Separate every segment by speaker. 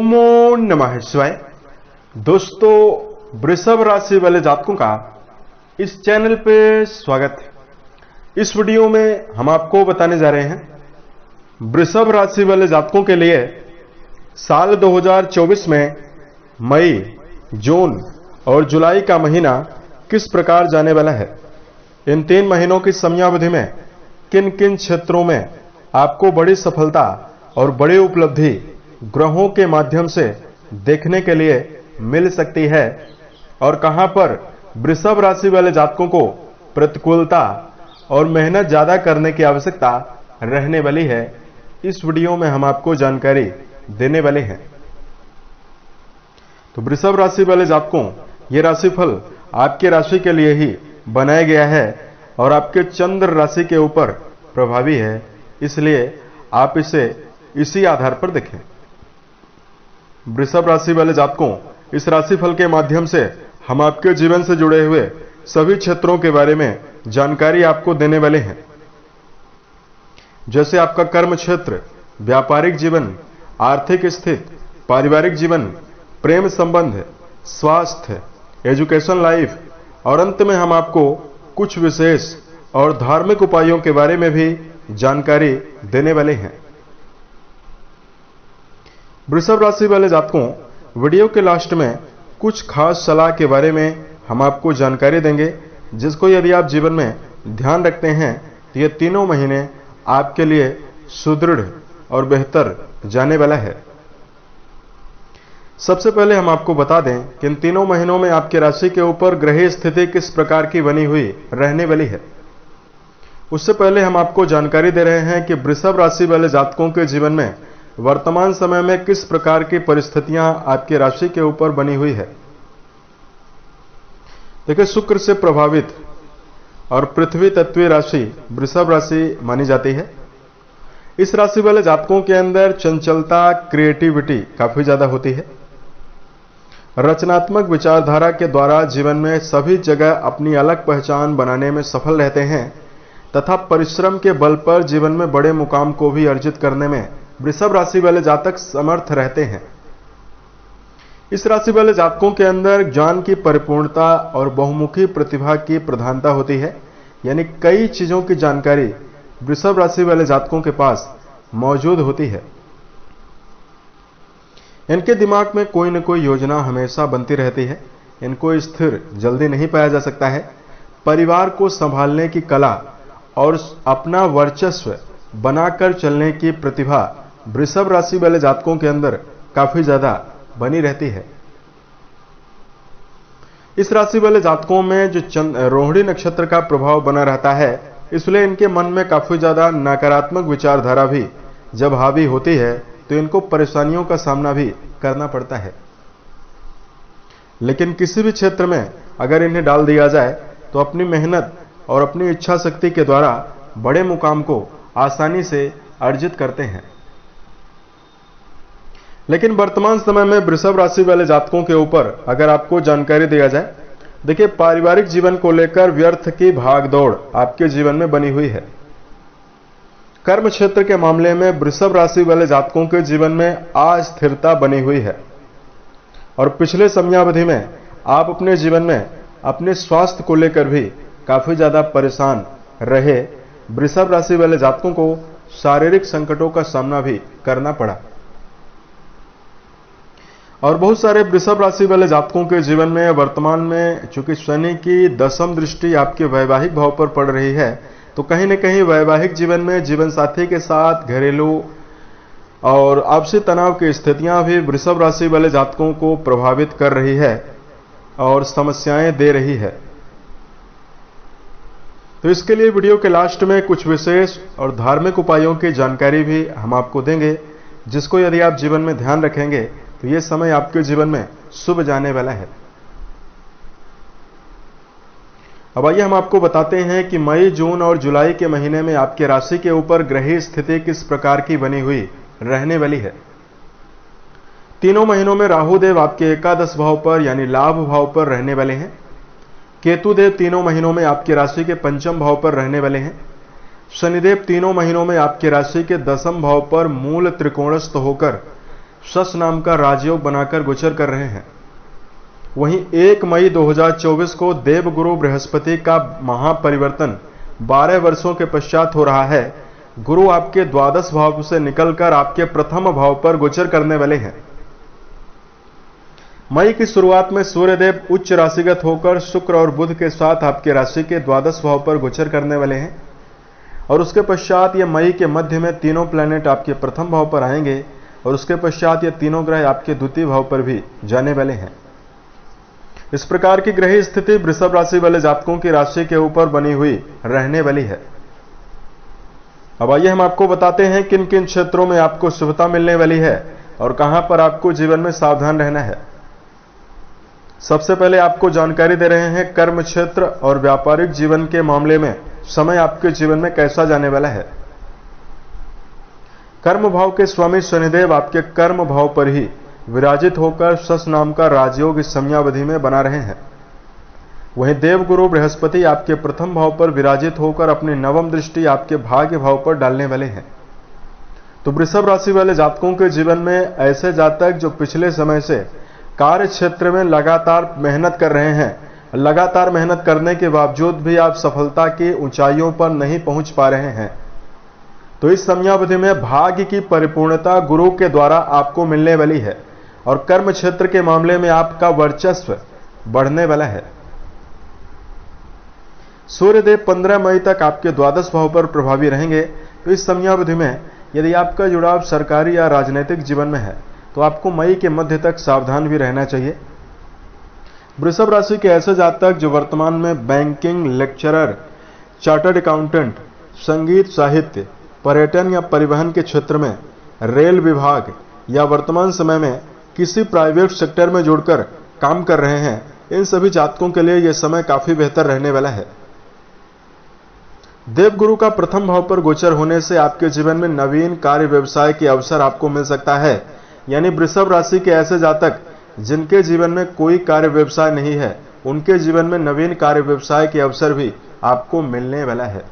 Speaker 1: ओम नमः शिवाय। दोस्तों, वृषभ राशि वाले जातकों का इस चैनल पे स्वागत है। इस वीडियो में हम आपको बताने जा रहे हैं वृषभ राशि वाले जातकों के लिए साल 2024 में मई, जून और जुलाई का महीना किस प्रकार जाने वाला है। इन 3 महीनों की समयावधि में किन किन क्षेत्रों में आपको बड़ी सफलता और बड़ी उपलब्धि ग्रहों के माध्यम से देखने के लिए मिल सकती है और कहां पर वृषभ राशि वाले जातकों को प्रतिकूलता और मेहनत ज्यादा करने की आवश्यकता रहने वाली है, इस वीडियो में हम आपको जानकारी देने वाले हैं। तो वृषभ राशि वाले जातकों, ये राशिफल आपके राशि के लिए ही बनाया गया है और आपके चंद्र राशि के ऊपर प्रभावी है, इसलिए आप इसे इसी आधार पर देखें। वृषभ राशि वाले जातकों, इस राशिफल के माध्यम से हम आपके जीवन से जुड़े हुए सभी क्षेत्रों के बारे में जानकारी आपको देने वाले हैं, जैसे आपका कर्म क्षेत्र, व्यापारिक जीवन, आर्थिक स्थिति, पारिवारिक जीवन, प्रेम संबंध, स्वास्थ्य, एजुकेशन लाइफ और अंत में हम आपको कुछ विशेष और धार्मिक उपायों के बारे में भी जानकारी देने वाले हैं। वृषभ राशि वाले जातकों, वीडियो के लास्ट में कुछ खास सलाह के बारे में हम आपको जानकारी देंगे, जिसको यदि आप जीवन में ध्यान रखते हैं तो ये तीनों महीने आपके लिए सुदृढ़ और बेहतर जाने वाला है। सबसे पहले हम आपको बता दें कि इन तीनों महीनों में आपके राशि के ऊपर ग्रह स्थिति किस प्रकार की बनी हुई रहने वाली है। उससे पहले हम आपको जानकारी दे रहे हैं कि वृषभ राशि वाले जातकों के जीवन में वर्तमान समय में किस प्रकार की परिस्थितियां आपकी राशि के ऊपर बनी हुई है। देखिए, शुक्र से प्रभावित और पृथ्वी तत्वीय राशि वृषभ राशि मानी जाती है। इस राशि वाले जातकों के अंदर चंचलता, क्रिएटिविटी काफी ज्यादा होती है। रचनात्मक विचारधारा के द्वारा जीवन में सभी जगह अपनी अलग पहचान बनाने में सफल रहते हैं तथा परिश्रम के बल पर जीवन में बड़े मुकाम को भी अर्जित करने में वृषभ राशि वाले जातक समर्थ रहते हैं। इस राशि वाले जातकों के अंदर ज्ञान की परिपूर्णता और बहुमुखी प्रतिभा की प्रधानता होती है, यानी कई चीजों की जानकारी वृषभ राशि वाले जातकों के पास मौजूद होती है। इनके दिमाग में कोई न कोई योजना हमेशा बनती रहती है। इनको स्थिर जल्दी नहीं पाया जा सकता है। परिवार को संभालने की कला और अपना वर्चस्व बनाकर चलने की प्रतिभा वृषभ राशि वाले जातकों के अंदर काफी ज्यादा बनी रहती है। इस राशि वाले जातकों में जो रोहिणी नक्षत्र का प्रभाव बना रहता है, इसलिए इनके मन में काफी ज्यादा नकारात्मक विचारधारा भी जब हावी होती है तो इनको परेशानियों का सामना भी करना पड़ता है। लेकिन किसी भी क्षेत्र में अगर इन्हें डाल दिया जाए तो अपनी मेहनत और अपनी इच्छा शक्ति के द्वारा बड़े मुकाम को आसानी से अर्जित करते हैं। लेकिन वर्तमान समय में वृषभ राशि वाले जातकों के ऊपर अगर आपको जानकारी दिया जाए, देखिए, पारिवारिक जीवन को लेकर व्यर्थ की भागदौड़ आपके जीवन में बनी हुई है। कर्म क्षेत्र के मामले में वृषभ राशि वाले जातकों के जीवन में अस्थिरता बनी हुई है और पिछले समयावधि में आप अपने जीवन में अपने स्वास्थ्य को लेकर भी काफी ज्यादा परेशान रहे। वृषभ राशि वाले जातकों को शारीरिक संकटों का सामना भी करना पड़ा और बहुत सारे वृषभ राशि वाले जातकों के जीवन में वर्तमान में चूंकि शनि की दशम दृष्टि आपके वैवाहिक भाव पर पड़ रही है, तो कहीं न कहीं वैवाहिक जीवन में जीवन साथी के साथ घरेलू और आपसी तनाव की स्थितियां भी वृषभ राशि वाले जातकों को प्रभावित कर रही है और समस्याएं दे रही है। तो इसके लिए वीडियो के लास्ट में कुछ विशेष और धार्मिक उपायों की जानकारी भी हम आपको देंगे, जिसको यदि आप जीवन में ध्यान रखेंगे तो ये समय आपके जीवन में शुभ जाने वाला है। अब आइए हम आपको बताते हैं कि मई, जून और जुलाई के महीने में आपके राशि के ऊपर ग्रह स्थिति किस प्रकार की बनी हुई रहने वाली है। तीनों महीनों में राहु देव आपके एकादश भाव पर यानी लाभ भाव पर रहने वाले हैं। केतु देव तीनों महीनों में आपकी राशि के पंचम भाव पर रहने वाले हैं। शनिदेव तीनों महीनों में आपकी राशि के दशम भाव पर मूल त्रिकोणस्थ होकर शश नाम का राजयोग बनाकर गोचर कर रहे हैं। वहीं 1 मई 2024 को देवगुरु बृहस्पति का महापरिवर्तन 12 वर्षों के पश्चात हो रहा है। गुरु आपके द्वादश भाव से निकलकर आपके प्रथम भाव पर गोचर करने वाले हैं। मई की शुरुआत में सूर्यदेव उच्च राशिगत होकर शुक्र और बुध के साथ आपके राशि के द्वादश भाव पर गोचर करने वाले हैं और उसके पश्चात ये मई के मध्य में तीनों प्लैनेट आपके प्रथम भाव पर आएंगे और उसके पश्चात ये तीनों ग्रह आपके द्वितीय भाव पर भी जाने वाले हैं। इस प्रकार की ग्रही स्थिति वृषभ राशि वाले जातकों की राशि के ऊपर बनी हुई रहने वाली है। अब आइए हम आपको बताते हैं किन किन क्षेत्रों में आपको शुभता मिलने वाली है और कहां पर आपको जीवन में सावधान रहना है। सबसे पहले आपको जानकारी दे रहे हैं कर्म क्षेत्र और व्यापारिक जीवन के मामले में समय आपके जीवन में कैसा जाने वाला है। कर्म भाव के स्वामी शनिदेव आपके कर्म भाव पर ही विराजित होकर शश नाम का राजयोग इस समयावधि में बना रहे हैं। वहीं देवगुरु बृहस्पति आपके प्रथम भाव पर विराजित होकर अपनी नवम दृष्टि आपके भाग्य भाव पर डालने वाले हैं। तो वृषभ राशि वाले जातकों के जीवन में ऐसे जातक जो पिछले समय से कार्य क्षेत्र में लगातार मेहनत कर रहे हैं, लगातार मेहनत करने के बावजूद भी आप सफलता की ऊंचाइयों पर नहीं पहुंच पा रहे हैं, तो इस समयावधि में भाग्य की परिपूर्णता गुरु के द्वारा आपको मिलने वाली है और कर्म क्षेत्र के मामले में आपका वर्चस्व बढ़ने वाला है। सूर्यदेव 15 मई तक आपके द्वादश भाव पर प्रभावी रहेंगे। तो इस समयावधि में यदि आपका जुड़ाव सरकारी या राजनीतिक जीवन में है तो आपको मई के मध्य तक सावधान भी रहना चाहिए। वृषभ राशि के ऐसे जातक जो वर्तमान में बैंकिंग, लेक्चरर, चार्टर्ड अकाउंटेंट, संगीत, साहित्य, पर्यटन या परिवहन के क्षेत्र में, रेल विभाग या वर्तमान समय में किसी प्राइवेट सेक्टर में जुड़कर काम कर रहे हैं, इन सभी जातकों के लिए यह समय काफी बेहतर रहने वाला है। देवगुरु का प्रथम भाव पर गोचर होने से आपके जीवन में नवीन कार्य व्यवसाय के अवसर आपको मिल सकता है। यानी वृषभ राशि के ऐसे जातक जिनके जीवन में कोई कार्य व्यवसाय नहीं है, उनके जीवन में नवीन कार्य व्यवसाय के अवसर भी आपको मिलने वाला है।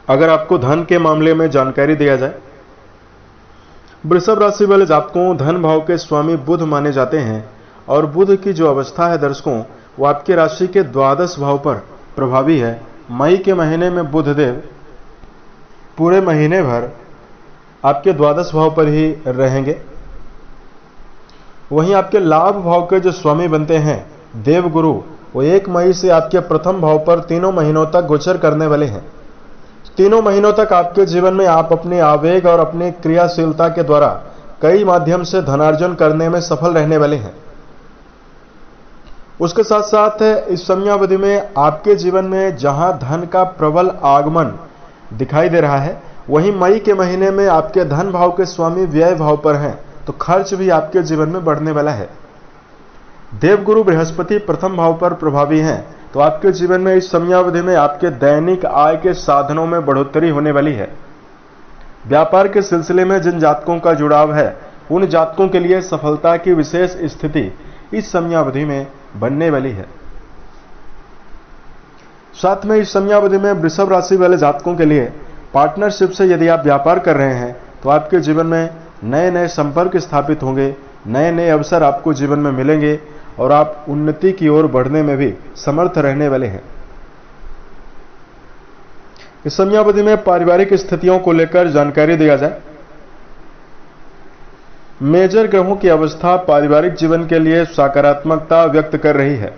Speaker 1: अगर आपको धन के मामले में जानकारी दिया जाए, वृषभ राशि वाले जातकों धन भाव के स्वामी बुध माने जाते हैं और बुध की जो अवस्था है दर्शकों, वो आपके राशि के द्वादश भाव पर प्रभावी है। मई के महीने में बुध देव पूरे महीने भर आपके द्वादश भाव पर ही रहेंगे। वहीं आपके लाभ भाव के जो स्वामी बनते हैं देवगुरु, वो 1 मई से आपके प्रथम भाव पर तीनों महीनों तक गोचर करने वाले हैं। तीनों महीनों तक आपके जीवन में आप अपने आवेग और अपनी क्रियाशीलता के द्वारा कई माध्यम से धनार्जन करने में सफल रहने वाले हैं। उसके साथ साथ इस समयावधि में आपके जीवन में जहां धन का प्रबल आगमन दिखाई दे रहा है, वहीं मई के महीने में आपके धन भाव के स्वामी व्यय भाव पर हैं, तो खर्च भी आपके जीवन में बढ़ने वाला है। देवगुरु बृहस्पति प्रथम भाव पर प्रभावी हैं, तो आपके जीवन में इस समयावधि में आपके दैनिक आय के साधनों में बढ़ोतरी होने वाली है। व्यापार के सिलसिले में जिन जातकों का जुड़ाव है, उन जातकों के लिए सफलता की विशेष स्थिति इस समयावधि में बनने वाली है। साथ में इस समयावधि में वृषभ राशि वाले जातकों के लिए पार्टनरशिप से यदि आप व्यापार कर रहे हैं, तो आपके जीवन में नए नए संपर्क स्थापित होंगे, नए नए अवसर आपको जीवन में मिलेंगे और आप उन्नति की ओर बढ़ने में भी समर्थ रहने वाले हैं। इस समयावधि में पारिवारिक स्थितियों को लेकर जानकारी दिया जाए, मेजर ग्रहों की अवस्था पारिवारिक जीवन के लिए सकारात्मकता व्यक्त कर रही है,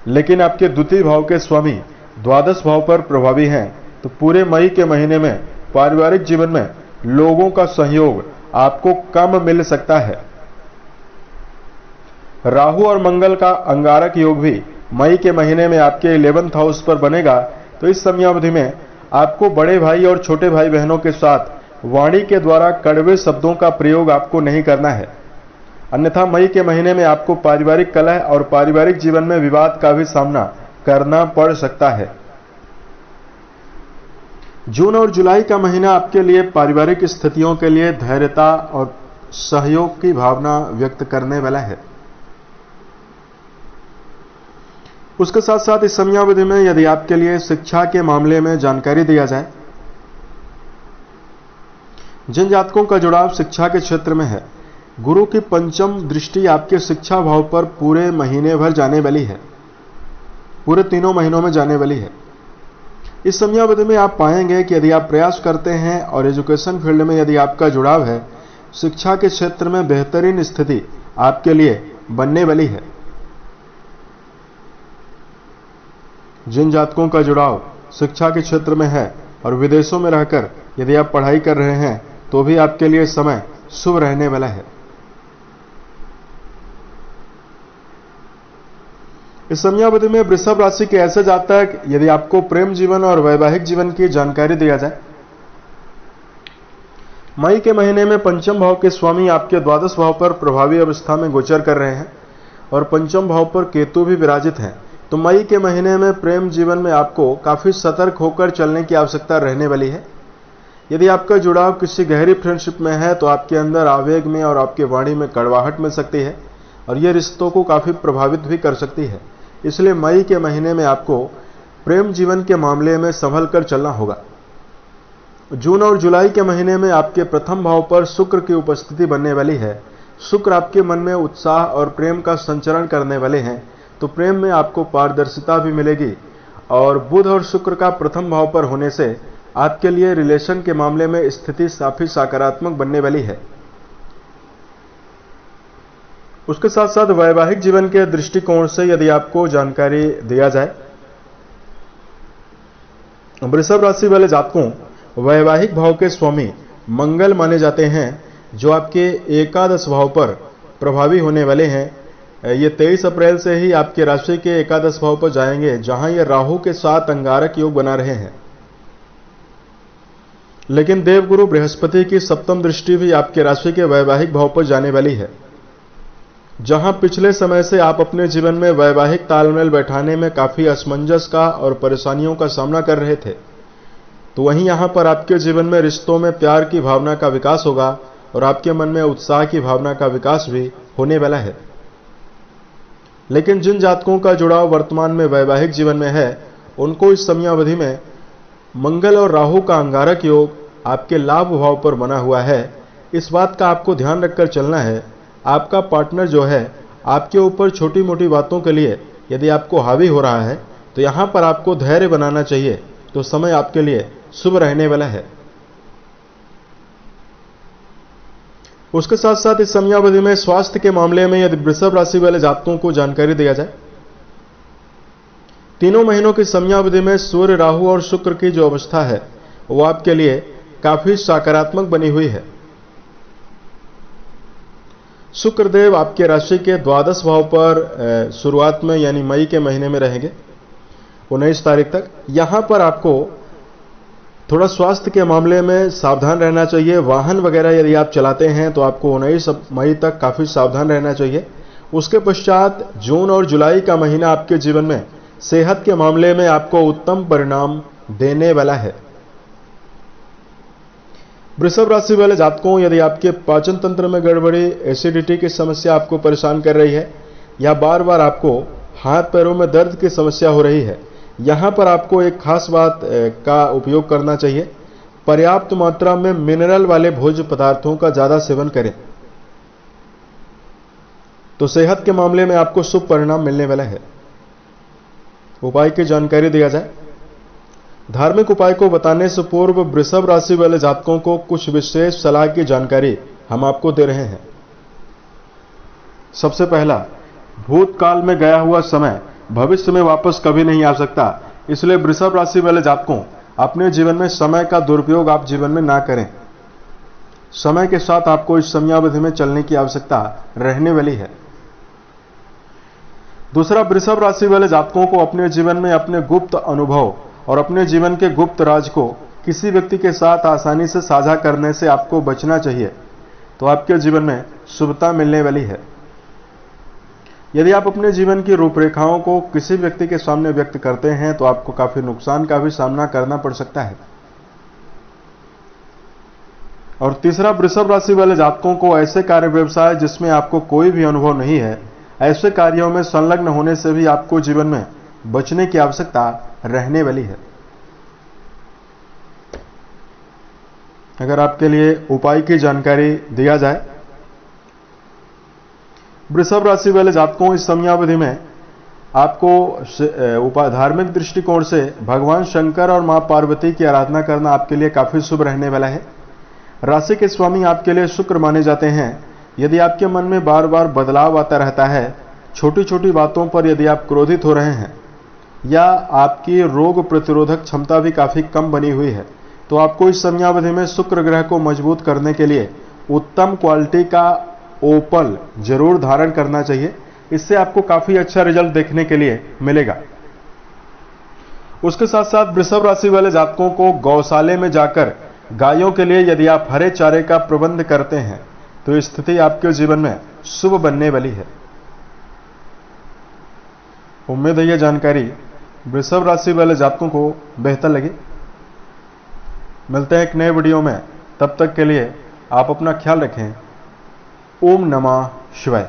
Speaker 1: लेकिन आपके द्वितीय भाव के स्वामी द्वादश भाव पर प्रभावी हैं, तो पूरे मई के महीने में पारिवारिक जीवन में लोगों का सहयोग आपको कम मिल सकता है। राहु और मंगल का अंगारक योग भी मई के महीने में आपके 11th हाउस पर बनेगा, तो इस समयावधि में आपको बड़े भाई और छोटे भाई बहनों के साथ वाणी के द्वारा कड़वे शब्दों का प्रयोग आपको नहीं करना है, अन्यथा मई के महीने में आपको पारिवारिक कलह और पारिवारिक जीवन में विवाद का भी सामना करना पड़ सकता है। जून और जुलाई का महीना आपके लिए पारिवारिक स्थितियों के लिए धैर्यता और सहयोग की भावना व्यक्त करने वाला है। उसके साथ साथ इस समयावधि में यदि आपके लिए शिक्षा के मामले में जानकारी दिया जाए, जिन जातकों का जुड़ाव शिक्षा के क्षेत्र में है, गुरु की पंचम दृष्टि आपके शिक्षा भाव पर पूरे महीने भर जाने वाली है, पूरे 3 महीनों में जाने वाली है। इस समयावधि में आप पाएंगे कि यदि आप प्रयास करते हैं और एजुकेशन फील्ड में यदि आपका जुड़ाव है, शिक्षा के क्षेत्र में बेहतरीन स्थिति आपके लिए बनने वाली है। जिन जातकों का जुड़ाव शिक्षा के क्षेत्र में है और विदेशों में रहकर यदि आप पढ़ाई कर रहे हैं तो भी आपके लिए समय शुभ रहने वाला है। इस समयावधि में वृषभ राशि के ऐसे जातक, यदि आपको प्रेम जीवन और वैवाहिक जीवन की जानकारी दिया जाए, मई के महीने में पंचम भाव के स्वामी आपके द्वादश भाव पर प्रभावी अवस्था में गोचर कर रहे हैं और पंचम भाव पर केतु भी विराजित हैं। तो मई के महीने में प्रेम जीवन में आपको काफी सतर्क होकर चलने की आवश्यकता रहने वाली है। यदि आपका जुड़ाव किसी गहरी फ्रेंडशिप में है तो आपके अंदर आवेग में और आपकी वाणी में कड़वाहट मिल सकती है और यह रिश्तों को काफी प्रभावित भी कर सकती है। इसलिए मई के महीने में आपको प्रेम जीवन के मामले में संभल कर चलना होगा। जून और जुलाई के महीने में आपके प्रथम भाव पर शुक्र की उपस्थिति बनने वाली है। शुक्र आपके मन में उत्साह और प्रेम का संचरण करने वाले हैं, तो प्रेम में आपको पारदर्शिता भी मिलेगी। और बुध और शुक्र का प्रथम भाव पर होने से आपके लिए रिलेशन के मामले में स्थिति काफी सकारात्मक बनने वाली है। उसके साथ साथ वैवाहिक जीवन के दृष्टिकोण से यदि आपको जानकारी दिया जाए, वृषभ राशि वाले जातकों वैवाहिक भाव के स्वामी मंगल माने जाते हैं, जो आपके एकादश भाव पर प्रभावी होने वाले हैं। ये 23 अप्रैल से ही आपके राशि के एकादश भाव पर जाएंगे, जहां ये राहु के साथ अंगारक योग बना रहे हैं। लेकिन देवगुरु बृहस्पति की सप्तम दृष्टि भी आपके राशि के वैवाहिक भाव पर जाने वाली है। जहां पिछले समय से आप अपने जीवन में वैवाहिक तालमेल बैठाने में काफी असमंजस का और परेशानियों का सामना कर रहे थे, तो वहीं यहां पर आपके जीवन में रिश्तों में प्यार की भावना का विकास होगा और आपके मन में उत्साह की भावना का विकास भी होने वाला है। लेकिन जिन जातकों का जुड़ाव वर्तमान में वैवाहिक जीवन में है, उनको इस समयावधि में मंगल और राहु का अंगारक योग आपके लाभ भाव पर बना हुआ है। इस बात का आपको ध्यान रखकर चलना है। आपका पार्टनर जो है आपके ऊपर छोटी मोटी बातों के लिए यदि आपको हावी हो रहा है, तो यहां पर आपको धैर्य बनाना चाहिए, तो समय आपके लिए शुभ रहने वाला है। उसके साथ साथ इस समयावधि में स्वास्थ्य के मामले में यदि वृषभ राशि वाले जातकों को जानकारी दिया जाए, 3 महीनों की समयावधि में सूर्य, राहु और शुक्र की जो अवस्था है वो आपके लिए काफी सकारात्मक बनी हुई है। शुक्रदेव आपके राशि के द्वादश भाव पर शुरुआत में यानी मई के महीने में रहेंगे 19 तारीख तक। यहां पर आपको थोड़ा स्वास्थ्य के मामले में सावधान रहना चाहिए। वाहन वगैरह यदि आप चलाते हैं तो आपको 19 मई तक काफी सावधान रहना चाहिए। उसके पश्चात जून और जुलाई का महीना आपके जीवन में सेहत के मामले में आपको उत्तम परिणाम देने वाला है। वृषभ राशि वाले जातकों, यदि आपके पाचन तंत्र में गड़बड़ी, एसिडिटी की समस्या आपको परेशान कर रही है या बार बार आपको हाथ पैरों में दर्द की समस्या हो रही है, यहां पर आपको एक खास बात का उपयोग करना चाहिए। पर्याप्त मात्रा में मिनरल वाले भोज्य पदार्थों का ज्यादा सेवन करें, तो सेहत के मामले में आपको शुभ परिणाम मिलने वाला है। उपाय की जानकारी दिया जाए, धार्मिक उपाय को बताने से पूर्व वृषभ राशि वाले जातकों को कुछ विशेष सलाह की जानकारी हम आपको दे रहे हैं। सबसे पहला, भूतकाल में गया हुआ समय भविष्य में वापस कभी नहीं आ सकता, इसलिए वृषभ राशि वाले जातकों अपने जीवन में समय का दुरुपयोग आप जीवन में ना करें। समय के साथ आपको इस समयावधि में चलने की आवश्यकता रहने वाली है। दूसरा, वृषभ राशि वाले जातकों को अपने जीवन में अपने गुप्त अनुभव और अपने जीवन के गुप्त राज को किसी व्यक्ति के साथ आसानी से साझा करने से आपको बचना चाहिए, तो आपके जीवन में शुभता मिलने वाली है। यदि आप अपने जीवन की रूपरेखाओं को किसी व्यक्ति के सामने व्यक्त करते हैं तो आपको काफी नुकसान का भी सामना करना पड़ सकता है। और तीसरा, वृषभ राशि वाले जातकों को ऐसे कार्य व्यवसाय जिसमें आपको कोई भी अनुभव नहीं है, ऐसे कार्यों में संलग्न होने से भी आपको जीवन में बचने की आवश्यकता रहने वाली है। अगर आपके लिए उपाय की जानकारी दिया जाए, वृषभ राशि वाले जातकों, इस समयावधि में आपको धार्मिक दृष्टिकोण से भगवान शंकर और मां पार्वती की आराधना करना आपके लिए काफी शुभ रहने वाला है। राशि के स्वामी आपके लिए शुक्र माने जाते हैं। यदि आपके मन में बार बार बदलाव आता रहता है, छोटी छोटी बातों पर यदि आप क्रोधित हो रहे हैं, या आपकी रोग प्रतिरोधक क्षमता भी काफी कम बनी हुई है, तो आपको इस समयावधि में शुक्र ग्रह को मजबूत करने के लिए उत्तम क्वालिटी का ओपल जरूर धारण करना चाहिए। इससे आपको काफी अच्छा रिजल्ट देखने के लिए मिलेगा। उसके साथ साथ वृषभ राशि वाले जातकों को गौशाले में जाकर गायों के लिए यदि आप हरे चारे का प्रबंध करते हैं, तो स्थिति आपके जीवन में शुभ बनने वाली है। उम्मीद है यह जानकारी वृषभ राशि वाले जातकों को बेहतर लगी। मिलते हैं एक नए वीडियो में, तब तक के लिए आप अपना ख्याल रखें। ओम नमः शिवाय।